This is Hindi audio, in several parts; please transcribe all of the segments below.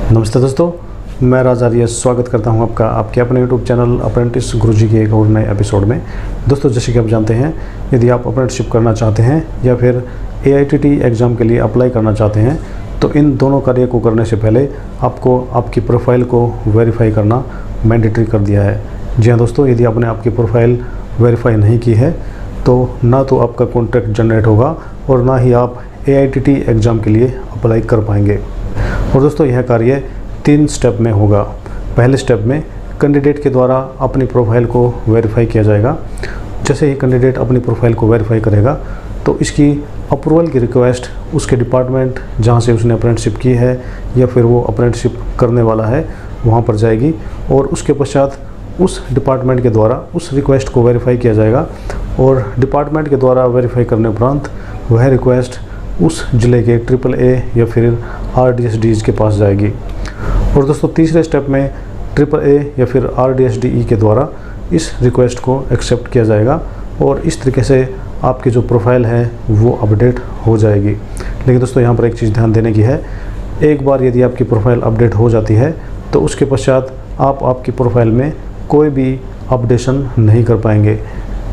नमस्ते दोस्तों, मैं राजा स्वागत करता हूं आपका आपके अपने यूट्यूब चैनल अप्रेंटिस गुरुजी के एक और नए एपिसोड में। दोस्तों, जैसे कि आप जानते हैं, यदि आप अप्रेंटिसशिप करना चाहते हैं या फिर AITT एग्ज़ाम के लिए अप्लाई करना चाहते हैं तो इन दोनों कार्य को करने से पहले आपको आपकी प्रोफाइल को वेरीफाई करना मैंडेटरी कर दिया है। जी हाँ दोस्तों, यदि आपने आपकी प्रोफाइल वेरीफाई नहीं की है तो ना तो आपका कॉन्ट्रैक्ट जनरेट होगा और ना ही आप AITT एग्ज़ाम के लिए अप्लाई कर पाएंगे। और दोस्तों, यह कार्य 3 स्टेप में होगा। पहले स्टेप में कैंडिडेट के द्वारा अपनी प्रोफाइल को वेरीफाई किया जाएगा। जैसे ही कैंडिडेट अपनी प्रोफाइल को वेरीफाई करेगा तो इसकी अप्रूवल की रिक्वेस्ट उसके डिपार्टमेंट जहां से उसने अप्रेंटिसशिप की है या फिर वो अप्रेंटिसशिप करने वाला है वहां पर जाएगी और उसके पश्चात उस डिपार्टमेंट के द्वारा उस रिक्वेस्ट को वेरीफाई किया जाएगा और डिपार्टमेंट के द्वारा वेरीफाई करने उपरांत वह रिक्वेस्ट उस ज़िले के AAA या फिर RDSDE के पास जाएगी। और दोस्तों, तीसरे स्टेप में AAA या फिर RDSDE के द्वारा इस रिक्वेस्ट को एक्सेप्ट किया जाएगा और इस तरीके से आपकी जो प्रोफाइल है वो अपडेट हो जाएगी। लेकिन दोस्तों, यहाँ पर एक चीज़ ध्यान देने की है, एक बार यदि आपकी प्रोफाइल अपडेट हो जाती है तो उसके पश्चात आप आपकी प्रोफाइल में कोई भी अपडेशन नहीं कर पाएंगे।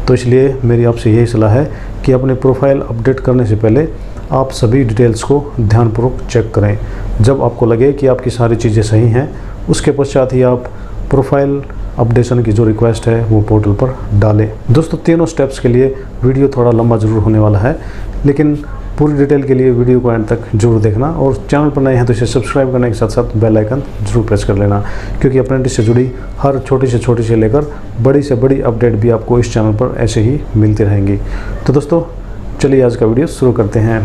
तो इसलिए मेरी आपसे यही सलाह है कि अपनी प्रोफाइल अपडेट करने से पहले आप सभी डिटेल्स को ध्यानपूर्वक चेक करें। जब आपको लगे कि आपकी सारी चीज़ें सही हैं उसके पश्चात ही आप प्रोफाइल अपडेशन की जो रिक्वेस्ट है वो पोर्टल पर डालें। दोस्तों, तीनों स्टेप्स के लिए वीडियो थोड़ा लंबा ज़रूर होने वाला है, लेकिन पूरी डिटेल के लिए वीडियो को एंड तक जरूर देखना और चैनल पर नए हैं तो इसे सब्सक्राइब करने के साथ साथ बेल आइकन जरूर प्रेस कर लेना, क्योंकि अप्रेंटिस से जुड़ी हर छोटी से लेकर बड़ी से बड़ी अपडेट भी आपको इस चैनल पर ऐसे ही मिलती रहेंगी। तो दोस्तों, चलिए आज का वीडियो शुरू करते हैं।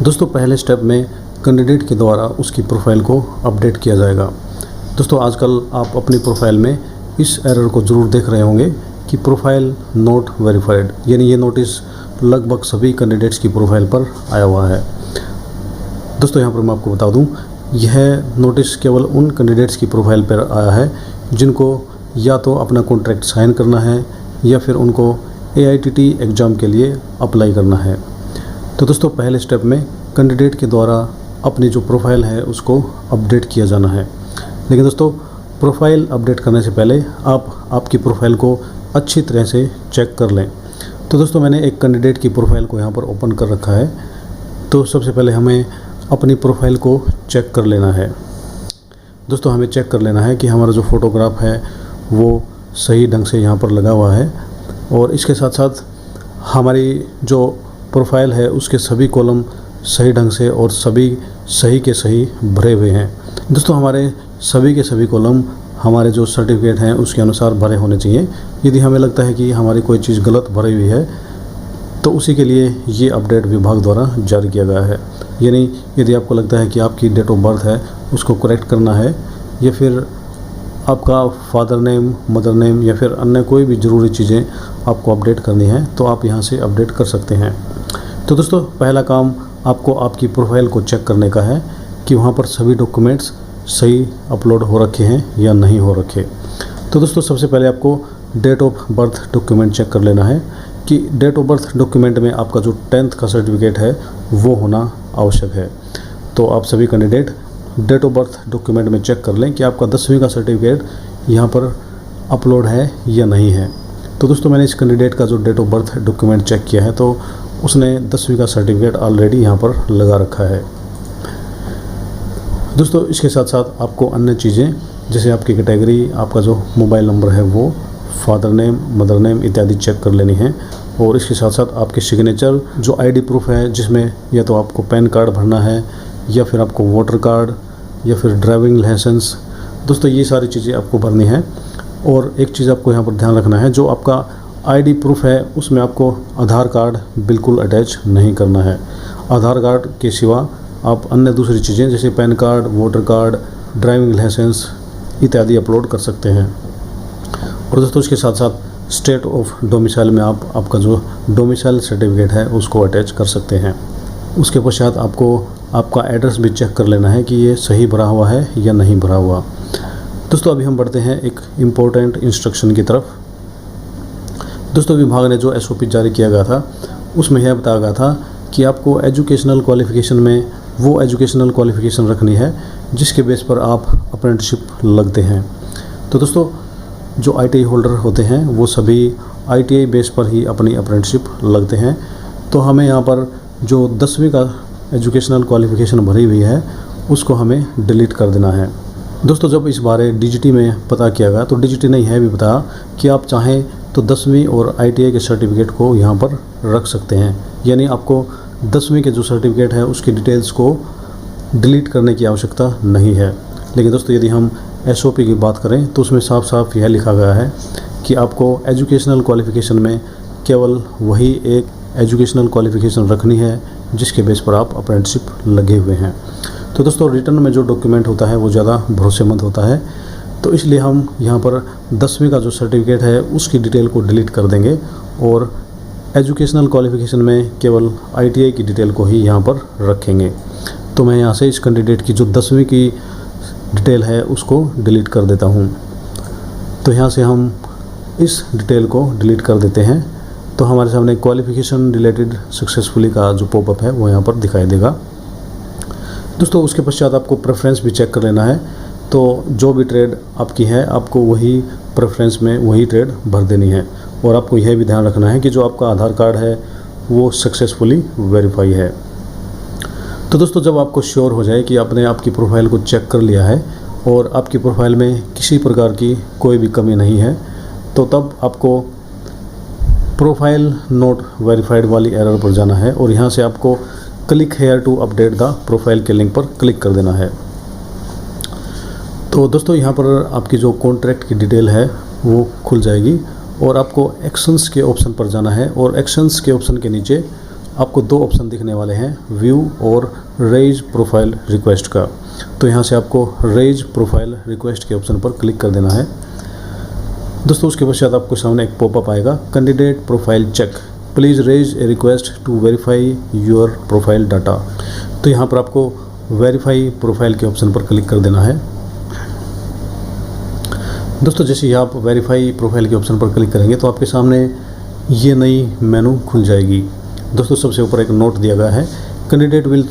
दोस्तों, पहले स्टेप में कैंडिडेट के द्वारा उसकी प्रोफाइल को अपडेट किया जाएगा। दोस्तों, आजकल आप अपनी प्रोफाइल में इस एरर को ज़रूर देख रहे होंगे कि प्रोफाइल नॉट वेरीफाइड, यानी ये नोटिस लगभग सभी कैंडिडेट्स की प्रोफाइल पर आया हुआ है। दोस्तों, यहाँ पर मैं आपको बता दूँ, यह नोटिस केवल उन कैंडिडेट्स की प्रोफाइल पर आया है जिनको या तो अपना कॉन्ट्रैक्ट साइन करना है या फिर उनको AITT एग्ज़ाम के लिए अप्लाई करना है। तो दोस्तों, पहले स्टेप में कैंडिडेट के द्वारा अपनी जो प्रोफाइल है उसको अपडेट किया जाना है। लेकिन दोस्तों, प्रोफाइल अपडेट करने से पहले आप आपकी प्रोफाइल को अच्छी तरह से चेक कर लें। तो दोस्तों, मैंने एक कैंडिडेट की प्रोफाइल को यहाँ पर ओपन कर रखा है। तो सबसे पहले हमें अपनी प्रोफाइल को चेक कर लेना है। दोस्तों, हमें चेक कर लेना है कि हमारा जो फ़ोटोग्राफ है वो सही ढंग से यहाँ पर लगा हुआ है और इसके साथ साथ हमारी जो प्रोफाइल है उसके सभी कॉलम सही ढंग से और सभी सही के सही भरे हुए हैं। दोस्तों, हमारे सभी के सभी कॉलम हमारे जो सर्टिफिकेट हैं उसके अनुसार भरे होने चाहिए। यदि हमें लगता है कि हमारी कोई चीज़ गलत भरी हुई है तो उसी के लिए ये अपडेट विभाग द्वारा जारी किया गया है। यानी यदि आपको लगता है कि आपकी डेट ऑफ बर्थ है उसको करेक्ट करना है या फिर आपका फादर नेम, मदर नेम या फिर अन्य कोई भी ज़रूरी चीज़ें आपको अपडेट करनी है तो आप यहाँ से अपडेट कर सकते हैं। तो दोस्तों, पहला काम आपको आपकी प्रोफाइल को चेक करने का है कि वहाँ पर सभी डॉक्यूमेंट्स सही अपलोड हो रखे हैं या नहीं हो रखे। तो दोस्तों, सबसे पहले आपको date of birth document check कर लेना है कि डेट ऑफ बर्थ डॉक्यूमेंट में आपका जो 10th का सर्टिफिकेट है वो होना आवश्यक है। तो आप सभी candidate date of birth document में चेक कर लें कि आपका 10वीं का सर्टिफिकेट यहाँ पर अपलोड है या नहीं है। तो दोस्तों, मैंने इस कैंडिडेट का जो date of birth document check किया है तो उसने 10वीं का सर्टिफिकेट ऑलरेडी यहाँ पर लगा रखा है। दोस्तों, इसके साथ साथ आपको अन्य चीज़ें जैसे आपकी कैटेगरी, आपका जो मोबाइल नंबर है वो, फादर नेम, मदर नेम इत्यादि चेक कर लेनी है। और इसके साथ साथ आपके सिग्नेचर, जो ID प्रूफ है जिसमें या तो आपको पैन कार्ड भरना है या फिर आपको वोटर कार्ड या फिर ड्राइविंग लाइसेंस, दोस्तों ये सारी चीज़ें आपको भरनी है। और एक चीज़ आपको यहाँ पर ध्यान रखना है, जो आपका ID प्रूफ है उसमें आपको आधार कार्ड बिल्कुल अटैच नहीं करना है। आधार कार्ड के सिवा आप अन्य दूसरी चीज़ें जैसे pan card, voter card, driving licence इत्यादि अपलोड कर सकते हैं। और दोस्तों, इसके साथ साथ स्टेट ऑफ डोमिसाइल में आप आपका जो डोमिसाइल सर्टिफिकेट है उसको अटैच कर सकते हैं। उसके पश्चात आपको आपका एड्रेस भी चेक कर लेना है कि ये सही भरा हुआ है या नहीं भरा हुआ। दोस्तों, अभी हम बढ़ते हैं एक इम्पोर्टेंट इंस्ट्रक्शन की तरफ। दोस्तों, विभाग ने जो SOP जारी किया गया था उसमें यह बताया गया था कि आपको एजुकेशनल क्वालिफ़िकेशन में वो एजुकेशनल क्वालिफ़िकेशन रखनी है जिसके बेस पर आप अप्रेंटिसशिप लगते हैं। तो दोस्तों, जो ITI होल्डर होते हैं वो सभी ITI बेस पर ही अपनी अप्रेंटिसशिप लगते हैं। तो हमें यहाँ पर जो 10वीं का एजुकेशनल क्वालिफ़िकेशन भरी हुई है उसको हमें डिलीट कर देना है। दोस्तों, जब इस बारे DGT में पता किया गया तो DGT ने यह भी बताया कि आप चाहें तो 10वीं और ITI के सर्टिफिकेट को यहाँ पर रख सकते हैं, यानी आपको 10वीं के जो सर्टिफिकेट है उसकी डिटेल्स को डिलीट करने की आवश्यकता नहीं है। लेकिन दोस्तों, यदि हम SOP की बात करें तो उसमें साफ साफ यह लिखा गया है कि आपको एजुकेशनल क्वालिफ़िकेशन में केवल वही एक एजुकेशनल क्वालिफ़िकेशन रखनी है जिसके बेस पर आप अप्रेंटिसशिप लगे हुए हैं। तो दोस्तों, रिटर्न में जो डॉक्यूमेंट होता है वो ज़्यादा भरोसेमंद होता है, तो इसलिए हम यहाँ पर 10वीं का जो सर्टिफिकेट है उसकी डिटेल को डिलीट कर देंगे और एजुकेशनल क्वालिफ़िकेशन में केवल ITI की डिटेल को ही यहाँ पर रखेंगे। तो मैं यहाँ से इस कैंडिडेट की जो 10वीं की डिटेल है उसको डिलीट कर देता हूँ। तो यहाँ से हम इस डिटेल को डिलीट कर देते हैं। तो हमारे सामने क्वालिफ़िकेशन रिलेटेड सक्सेसफुली का जो पॉपअप है वो यहाँ पर दिखाई देगा। दोस्तों, उसके पश्चात आपको प्रेफरेंस भी चेक कर लेना है। तो जो भी ट्रेड आपकी है आपको वही प्रेफरेंस में वही ट्रेड भर देनी है। और आपको यह भी ध्यान रखना है कि जो आपका आधार कार्ड है वो सक्सेसफुली वेरीफाई है। तो दोस्तों, जब आपको श्योर हो जाए कि आपने आपकी प्रोफाइल को चेक कर लिया है और आपकी प्रोफाइल में किसी प्रकार की कोई भी कमी नहीं है, तो तब आपको प्रोफाइल नॉट वेरीफाइड वाली एरर पर जाना है और यहाँ से आपको click here to update the profile के लिंक पर क्लिक कर देना है। तो दोस्तों, यहाँ पर आपकी जो कॉन्ट्रैक्ट की डिटेल है वो खुल जाएगी और आपको एक्शंस के ऑप्शन पर जाना है। और एक्शंस के ऑप्शन के नीचे आपको 2 ऑप्शन दिखने वाले हैं, व्यू और रेज प्रोफाइल रिक्वेस्ट का। तो यहाँ से आपको रेज प्रोफाइल रिक्वेस्ट के ऑप्शन पर क्लिक कर देना है। दोस्तों, उसके पश्चात आपको सामने एक पॉपअप आएगा, candidate profile check, please raise a request to verify your profile data. तो यहाँ पर आपको वेरीफाई प्रोफाइल के ऑप्शन पर क्लिक कर देना है। दोस्तों, जैसे ही आप वेरीफाई प्रोफाइल के ऑप्शन पर क्लिक करेंगे तो आपके सामने ये नई मेनू खुल जाएगी। दोस्तों, सबसे ऊपर एक नोट दिया गया है, candidate will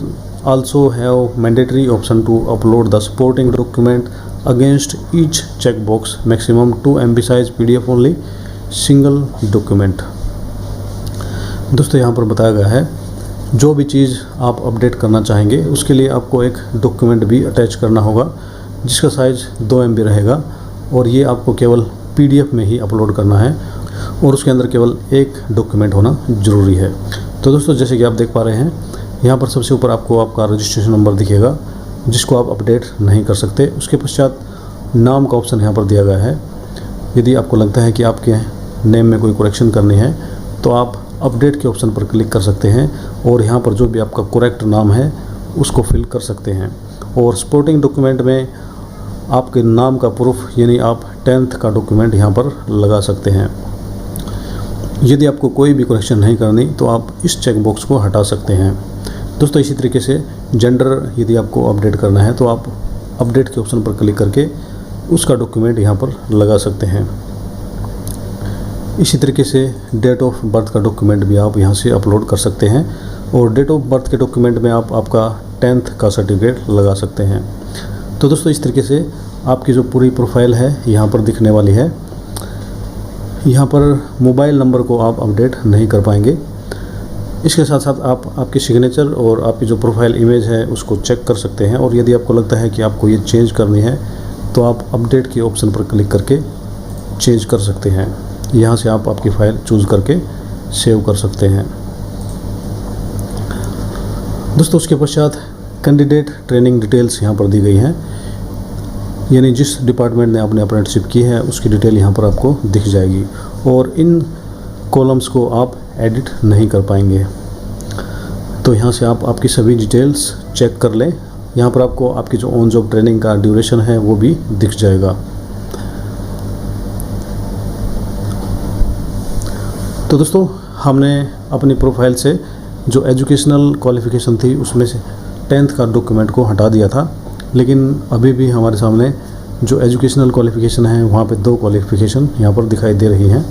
also have mandatory option to upload the supporting document against each check box, maximum 2 MB size PDF only, single document. दोस्तों, यहाँ पर बताया गया है जो भी चीज़ आप अपडेट करना चाहेंगे उसके लिए आपको एक डॉक्यूमेंट भी अटैच करना होगा जिसका साइज़ 2 MB रहेगा और ये आपको केवल PDF में ही अपलोड करना है और उसके अंदर केवल एक डॉक्यूमेंट होना ज़रूरी है। तो दोस्तों, जैसे कि आप देख पा रहे हैं यहाँ पर सबसे ऊपर आपको आपका रजिस्ट्रेशन नंबर दिखेगा जिसको आप अपडेट नहीं कर सकते। उसके पश्चात नाम का ऑप्शन यहाँ पर दिया गया है। यदि आपको लगता है कि आपके नेम में कोई करेक्शन करनी है तो आप अपडेट के ऑप्शन पर क्लिक कर सकते हैं और यहाँ पर जो भी आपका करेक्ट नाम है उसको फिल कर सकते हैं। और सपोर्टिंग डॉक्यूमेंट में आपके नाम का प्रूफ यानी आप 10th का डॉक्यूमेंट यहाँ पर लगा सकते हैं। यदि आपको कोई भी करेक्शन नहीं करनी तो आप इस चेक बॉक्स को हटा सकते हैं। दोस्तों, इसी तरीके से जेंडर यदि आपको अपडेट करना है तो आप अपडेट के ऑप्शन पर क्लिक करके उसका डॉक्यूमेंट यहाँ पर लगा सकते हैं। इसी तरीके से डेट ऑफ बर्थ का डॉक्यूमेंट भी आप यहाँ से अपलोड कर सकते हैं और डेट ऑफ बर्थ के डॉक्यूमेंट में आप आपका 10th का सर्टिफिकेट लगा सकते हैं। तो दोस्तों, इस तरीके से आपकी जो पूरी प्रोफाइल है यहाँ पर दिखने वाली है। यहाँ पर मोबाइल नंबर को आप अपडेट नहीं कर पाएंगे। इसके साथ साथ आप आपकी सिग्नेचर और आपकी जो प्रोफाइल इमेज है उसको चेक कर सकते हैं और यदि आपको लगता है कि आपको ये चेंज करनी है तो आप अपडेट के ऑप्शन पर क्लिक करके चेंज कर सकते हैं। यहाँ से आप आपकी फ़ाइल चूज़ करके सेव कर सकते हैं। दोस्तों, उसके पश्चात कैंडिडेट ट्रेनिंग डिटेल्स यहाँ पर दी गई हैं, यानी जिस डिपार्टमेंट ने आपने अप्रेंटिसशिप की है उसकी डिटेल यहाँ पर आपको दिख जाएगी और इन कॉलम्स को आप एडिट नहीं कर पाएंगे। तो यहाँ से आप आपकी सभी डिटेल्स चेक कर लें। यहाँ पर आपको आपकी जो ऑन जॉब ट्रेनिंग का ड्यूरेशन है वो भी दिख जाएगा। तो दोस्तों, हमने अपनी प्रोफाइल से जो एजुकेशनल क्वालिफ़िकेशन थी उसमें से 10th का डॉक्यूमेंट को हटा दिया था, लेकिन अभी भी हमारे सामने जो एजुकेशनल क्वालिफ़िकेशन है वहाँ पे 2 क्वालिफ़िकेशन यहाँ पर दिखाई दे रही हैं।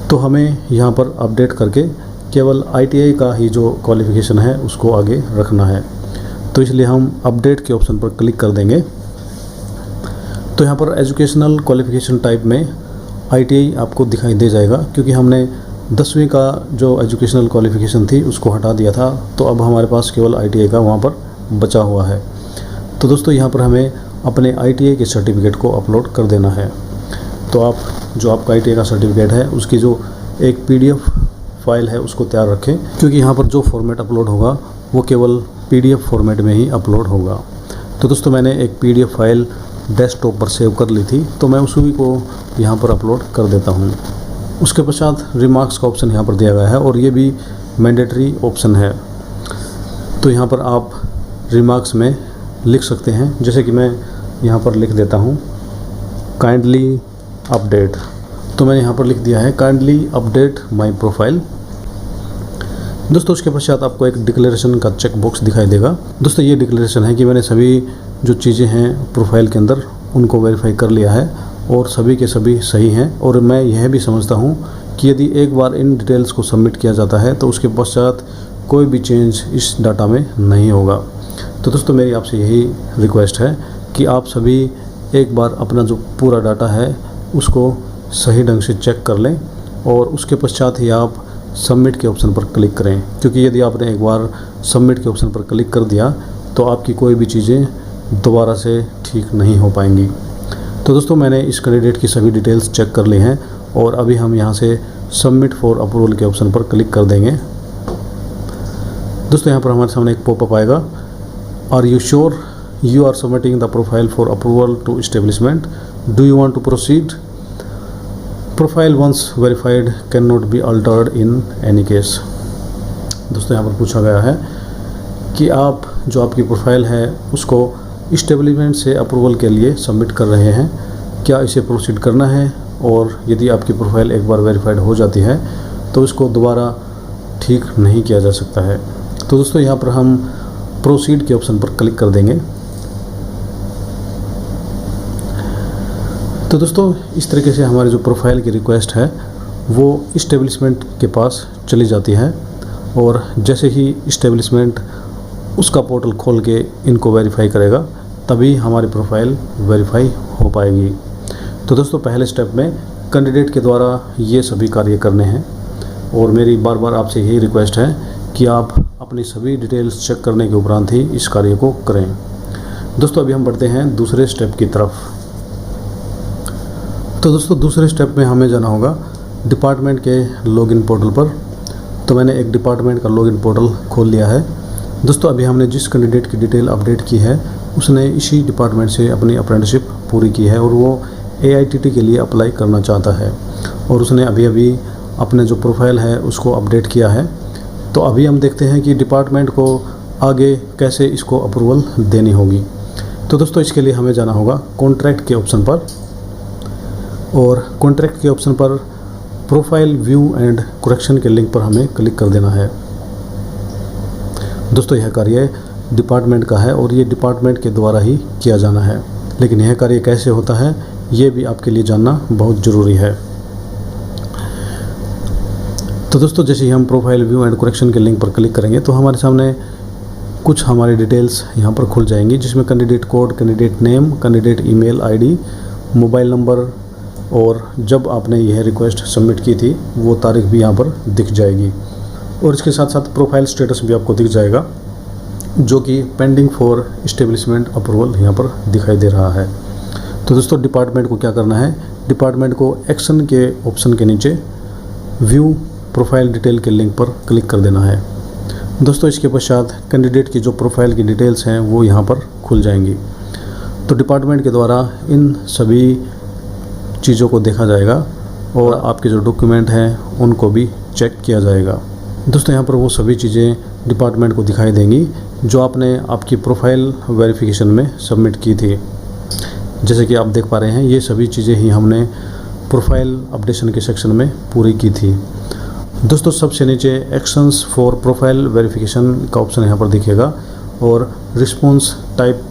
तो हमें यहाँ पर अपडेट करके केवल ITI का ही जो क्वालिफ़िकेशन है उसको आगे रखना है। तो इसलिए हम अपडेट के ऑप्शन पर क्लिक कर देंगे। तो यहाँ पर एजुकेशनल क्वालिफ़िकेशन टाइप में ITI आपको दिखाई दे जाएगा, क्योंकि हमने 10वीं का जो एजुकेशनल क्वालिफ़िकेशन थी उसको हटा दिया था। तो अब हमारे पास केवल ITI का वहाँ पर बचा हुआ है। तो दोस्तों यहाँ पर हमें अपने ITI के सर्टिफिकेट को अपलोड कर देना है। तो आप जो आपका ITI का सर्टिफिकेट है उसकी जो एक PDF फाइल है उसको तैयार रखें, क्योंकि यहाँ पर जो फॉर्मेट अपलोड होगा वो केवल PDF फॉर्मेट में ही अपलोड होगा। तो दोस्तों मैंने एक PDF फाइल डेस्कटॉप पर सेव कर ली थी, तो मैं उसी को यहाँ पर अपलोड कर देता हूँ। उसके पश्चात रिमार्क्स का ऑप्शन यहाँ पर दिया गया है और ये भी मैंडेटरी ऑप्शन है। तो यहाँ पर आप रिमार्क्स में लिख सकते हैं, जैसे कि मैं यहाँ पर लिख देता हूँ काइंडली अपडेट। तो मैंने यहाँ पर लिख दिया है काइंडली अपडेट माय प्रोफाइल। दोस्तों उसके पश्चात आपको एक डिक्लेरेशन का चेक बॉक्स दिखाई देगा। दोस्तों ये डिक्लेरेशन है कि मैंने सभी जो चीज़ें हैं प्रोफाइल के अंदर उनको वेरीफाई कर लिया है और सभी के सभी सही हैं। और मैं यह भी समझता हूँ कि यदि एक बार इन डिटेल्स को सबमिट किया जाता है तो उसके पश्चात कोई भी चेंज इस डाटा में नहीं होगा। तो दोस्तों मेरी आपसे यही रिक्वेस्ट है कि आप सभी एक बार अपना जो पूरा डाटा है उसको सही ढंग से चेक कर लें और उसके पश्चात ही आप सबमिट के ऑप्शन पर क्लिक करें, क्योंकि यदि आपने एक बार सबमिट के ऑप्शन पर क्लिक कर दिया तो आपकी कोई भी चीज़ें दोबारा से ठीक नहीं हो पाएंगी। तो दोस्तों मैंने इस कैंडिडेट की सभी डिटेल्स चेक कर ली हैं और अभी हम यहाँ से सबमिट फॉर अप्रूवल के ऑप्शन पर क्लिक कर देंगे। दोस्तों यहाँ पर हमारे सामने एक पॉपअप आएगा, are you sure you are submitting the profile for approval to establishment, do you want to proceed, profile once verified can not be altered in any case. दोस्तों यहाँ पर पूछा गया है कि आप जो आपकी प्रोफाइल है उसको एस्टेब्लिशमेंट से अप्रूवल के लिए सबमिट कर रहे हैं, क्या इसे प्रोसीड करना है, और यदि आपकी प्रोफाइल एक बार वेरीफाइड हो जाती है तो इसको दोबारा ठीक नहीं किया जा सकता है। तो दोस्तों यहाँ पर हम प्रोसीड के ऑप्शन पर क्लिक कर देंगे। तो दोस्तों इस तरीके से हमारी जो प्रोफाइल की रिक्वेस्ट है वो इस्टेब्लिशमेंट के पास चली जाती है और जैसे ही इस्टेब्लिशमेंट उसका पोर्टल खोल के इनको वेरीफाई करेगा तभी हमारी प्रोफाइल वेरीफाई हो पाएगी। तो दोस्तों पहले स्टेप में कैंडिडेट के द्वारा ये सभी कार्य करने हैं और मेरी बार बार आपसे यही रिक्वेस्ट है कि आप अपनी सभी डिटेल्स चेक करने के उपरांत ही इस कार्य को करें। दोस्तों अभी हम बढ़ते हैं दूसरे स्टेप की तरफ। तो दोस्तों दूसरे स्टेप में हमें जाना होगा डिपार्टमेंट के लॉगिन पोर्टल पर। तो मैंने एक डिपार्टमेंट का लॉगिन पोर्टल खोल लिया है। दोस्तों अभी हमने जिस कैंडिडेट की डिटेल अपडेट की है उसने इसी डिपार्टमेंट से अपनी अप्रेंटिसशिप पूरी की है और वो AITT के लिए अप्लाई करना चाहता है और उसने अभी अभी अपने जो प्रोफाइल है उसको अपडेट किया है। तो अभी हम देखते हैं कि डिपार्टमेंट को आगे कैसे इसको अप्रूवल देनी होगी। तो दोस्तों इसके लिए हमें जाना होगा कॉन्ट्रैक्ट के ऑप्शन पर और कॉन्ट्रैक्ट के ऑप्शन पर प्रोफाइल व्यू एंड करेक्शन के लिंक पर हमें क्लिक कर देना है। दोस्तों यह कार्य डिपार्टमेंट का है और ये डिपार्टमेंट के द्वारा ही किया जाना है, लेकिन यह कार्य कैसे होता है ये भी आपके लिए जानना बहुत ज़रूरी है। तो दोस्तों जैसे ही हम प्रोफाइल व्यू एंड करेक्शन के लिंक पर क्लिक करेंगे तो हमारे सामने कुछ हमारी डिटेल्स यहाँ पर खुल जाएंगी, जिसमें candidate code, candidate name, candidate email ID, mobile number और जब आपने यह रिक्वेस्ट सबमिट की थी वो तारीख भी यहाँ पर दिख जाएगी और इसके साथ साथ प्रोफाइल स्टेटस भी आपको दिख जाएगा जो कि पेंडिंग फॉर एस्टेब्लिशमेंट अप्रूवल यहाँ पर दिखाई दे रहा है। तो दोस्तों डिपार्टमेंट को क्या करना है, डिपार्टमेंट को एक्शन के ऑप्शन के नीचे व्यू प्रोफाइल डिटेल के लिंक पर क्लिक कर देना है। दोस्तों इसके पश्चात कैंडिडेट की जो प्रोफाइल की डिटेल्स हैं वो यहाँ पर खुल जाएंगी। तो डिपार्टमेंट के द्वारा इन सभी चीज़ों को देखा जाएगा और आपके जो डॉक्यूमेंट हैं उनको भी चेक किया जाएगा। दोस्तों यहाँ पर वो सभी चीज़ें डिपार्टमेंट को दिखाई देंगी जो आपने आपकी प्रोफाइल वेरिफिकेशन में सबमिट की थी। जैसे कि आप देख पा रहे हैं ये सभी चीज़ें ही हमने प्रोफाइल अपडेशन के सेक्शन में पूरी की थी। दोस्तों सबसे नीचे एक्शंस फॉर प्रोफाइल वेरिफिकेशन का ऑप्शन यहाँ पर दिखेगा और रिस्पॉन्स टाइप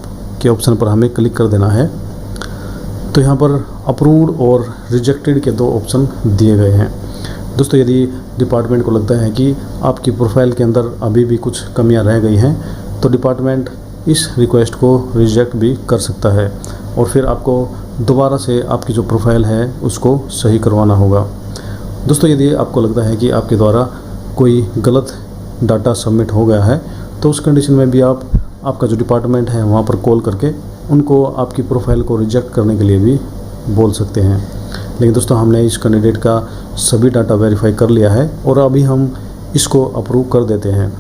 के ऑप्शन पर हमें क्लिक कर देना है। तो यहाँ पर अप्रूव्ड और रिजेक्टेड के दो ऑप्शन दिए गए हैं। दोस्तों यदि डिपार्टमेंट को लगता है कि आपकी प्रोफाइल के अंदर अभी भी कुछ कमियां रह गई हैं तो डिपार्टमेंट इस रिक्वेस्ट को रिजेक्ट भी कर सकता है और फिर आपको दोबारा से आपकी जो प्रोफाइल है उसको सही करवाना होगा। दोस्तों यदि आपको लगता है कि आपके द्वारा कोई गलत डाटा सबमिट हो गया है तो उस कंडीशन में भी आप आपका जो डिपार्टमेंट है वहाँ पर कॉल करके उनको आपकी प्रोफाइल को रिजेक्ट करने के लिए भी बोल सकते हैं। लेकिन दोस्तों हमने इस कैंडिडेट का सभी डाटा वेरीफाई कर लिया है और अभी हम इसको अप्रूव कर देते हैं।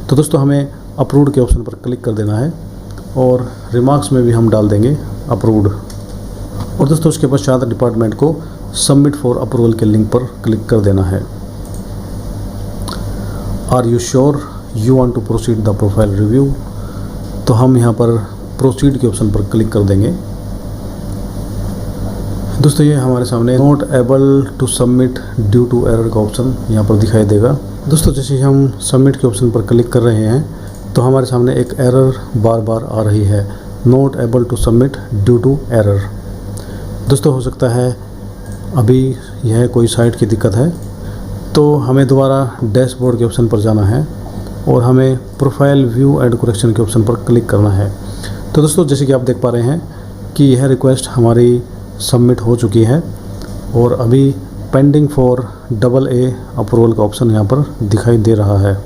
तो दोस्तों हमें अप्रूव्ड के ऑप्शन पर क्लिक कर देना है और रिमार्क्स में भी हम डाल देंगे अप्रूव्ड। और दोस्तों उसके पश्चात डिपार्टमेंट को सबमिट फॉर अप्रूवल के लिंक पर क्लिक कर देना है। Are you sure you want to proceed the profile review, तो हम यहाँ पर प्रोसीड के ऑप्शन पर क्लिक कर देंगे। दोस्तों ये हमारे सामने not able to submit due to error का ऑप्शन यहाँ पर दिखाई देगा। दोस्तों जैसे हम सबमिट के ऑप्शन पर क्लिक कर रहे हैं तो हमारे सामने एक एरर बार बार आ रही है, not able to submit due to error. दोस्तों हो सकता है अभी यह कोई साइट की दिक्कत है, तो हमें दोबारा डैशबोर्ड के ऑप्शन पर जाना है और हमें प्रोफाइल व्यू एंड करेक्शन के ऑप्शन पर क्लिक करना है। तो दोस्तों जैसे कि आप देख पा रहे हैं कि यह रिक्वेस्ट हमारी सबमिट हो चुकी है और अभी पेंडिंग फॉर AA अप्रूवल का ऑप्शन यहाँ पर दिखाई दे रहा है।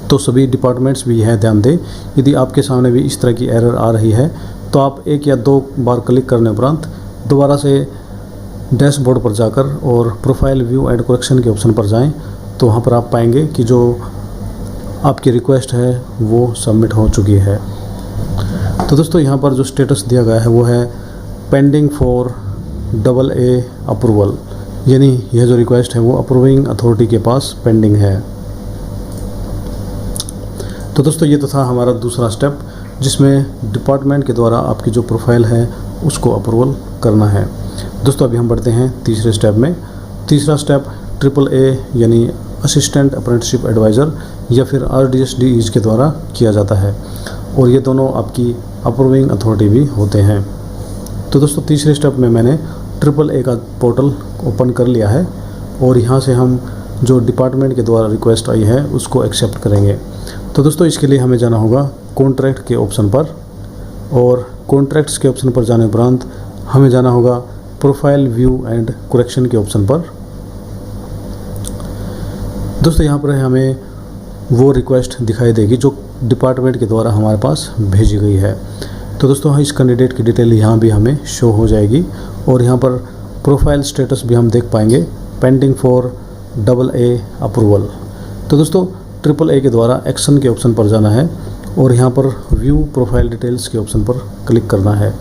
तो सभी डिपार्टमेंट्स भी यह ध्यान दें, यदि आपके सामने भी इस तरह की एरर आ रही है तो आप 1 या 2 बार क्लिक करने उपरांत दोबारा से डैशबोर्ड पर जाकर और प्रोफाइल व्यू एंड करेक्शन के ऑप्शन पर जाएं, तो वहाँ पर आप पाएंगे कि जो आपकी रिक्वेस्ट है वो सबमिट हो चुकी है। तो दोस्तों यहाँ पर जो स्टेटस दिया गया है वो है पेंडिंग फॉर AA अप्रूवल, यानी यह जो रिक्वेस्ट है वो अप्रूविंग अथॉरिटी के पास पेंडिंग है। तो दोस्तों ये तो था हमारा दूसरा स्टेप जिसमें डिपार्टमेंट के द्वारा आपकी जो प्रोफाइल है उसको अप्रूवल करना है। दोस्तों अभी हम बढ़ते हैं तीसरे स्टेप में। तीसरा स्टेप AAA यानी असिस्टेंट अप्रेंटिसशिप एडवाइज़र या फिर RDSDEs के द्वारा किया जाता है और ये दोनों आपकी अप्रूविंग अथॉरिटी भी होते हैं। तो दोस्तों तीसरे स्टेप में मैंने AAA का पोर्टल ओपन कर लिया है और यहाँ से हम जो डिपार्टमेंट के द्वारा रिक्वेस्ट आई है उसको एक्सेप्ट करेंगे। तो दोस्तों इसके लिए हमें जाना होगा कॉन्ट्रैक्ट के ऑप्शन पर और कॉन्ट्रैक्ट्स के ऑप्शन पर जाने उपरांत हमें जाना होगा प्रोफाइल व्यू एंड करेक्शन के ऑप्शन पर। दोस्तों यहाँ पर हमें वो रिक्वेस्ट दिखाई देगी जो डिपार्टमेंट के द्वारा हमारे पास भेजी गई है। तो दोस्तों इस कैंडिडेट की डिटेल यहाँ भी हमें शो हो जाएगी और यहाँ पर प्रोफाइल स्टेटस भी हम देख पाएंगे पेंडिंग फॉर AA अप्रूवल। तो दोस्तों AAA के द्वारा एक्शन के ऑप्शन पर जाना है और यहाँ पर व्यू प्रोफाइल डिटेल्स के ऑप्शन पर क्लिक करना है।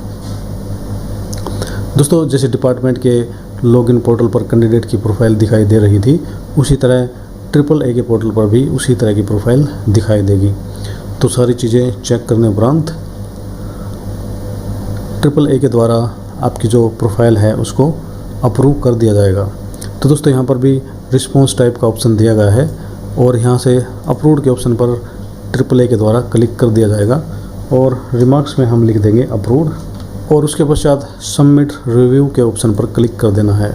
दोस्तों जैसे डिपार्टमेंट के लॉगिन पोर्टल पर कैंडिडेट की प्रोफाइल दिखाई दे रही थी उसी तरह AAA के पोर्टल पर भी उसी तरह की प्रोफाइल दिखाई देगी। तो सारी चीज़ें चेक करने उपरांत AAA के द्वारा आपकी जो प्रोफाइल है उसको अप्रूव कर दिया जाएगा। तो दोस्तों यहाँ पर भी रिस्पॉन्स टाइप का ऑप्शन दिया गया है और यहाँ से अप्रूव्ड के ऑप्शन पर AAA के द्वारा क्लिक कर दिया जाएगा और रिमार्क्स में हम लिख देंगे अप्रूव्ड और उसके पश्चात सबमिट रिव्यू के ऑप्शन पर क्लिक कर देना है।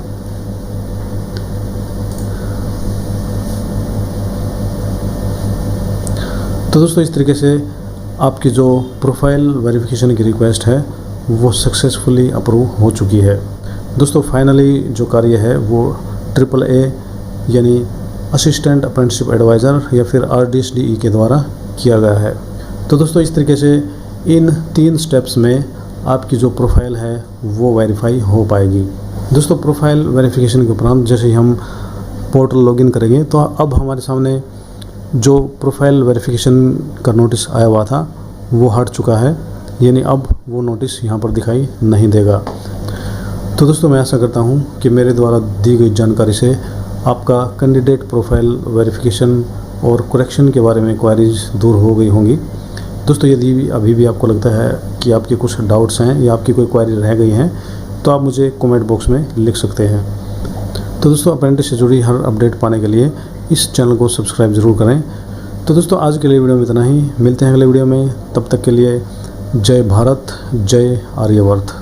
तो दोस्तों इस तरीके से आपकी जो प्रोफाइल वेरिफिकेशन की रिक्वेस्ट है वो सक्सेसफुली अप्रूव हो चुकी है। दोस्तों फाइनली जो कार्य है वो AAA यानी असिस्टेंट अप्रेंटिसशिप एडवाइज़र या फिर RDSDE के द्वारा किया गया है। तो दोस्तों इस तरीके से इन 3 स्टेप्स में आपकी जो प्रोफाइल है वो वेरीफाई हो पाएगी। दोस्तों प्रोफाइल वेरिफिकेशन के उपरांत जैसे ही हम पोर्टल लॉगिन करेंगे तो अब हमारे सामने जो प्रोफाइल वेरिफिकेशन का नोटिस आया हुआ था वो हट चुका है, यानी अब वो नोटिस यहाँ पर दिखाई नहीं देगा। तो दोस्तों मैं आशा करता हूँ कि मेरे द्वारा दी गई जानकारी से आपका कैंडिडेट प्रोफाइल वेरिफिकेशन और करेक्शन के बारे में क्वारीज दूर हो गई होंगी। दोस्तों यदि अभी भी आपको लगता है कि आपके कुछ डाउट्स हैं या आपकी कोई क्वारी रह गई हैं तो आप मुझे कमेंट बॉक्स में लिख सकते हैं। तो दोस्तों अप्रेंटिस से जुड़ी हर अपडेट पाने के लिए इस चैनल को सब्सक्राइब ज़रूर करें। तो दोस्तों आज के लिए वीडियो में इतना ही, मिलते हैं अगले वीडियो में, तब तक के लिए जय भारत, जय आर्यवर्त।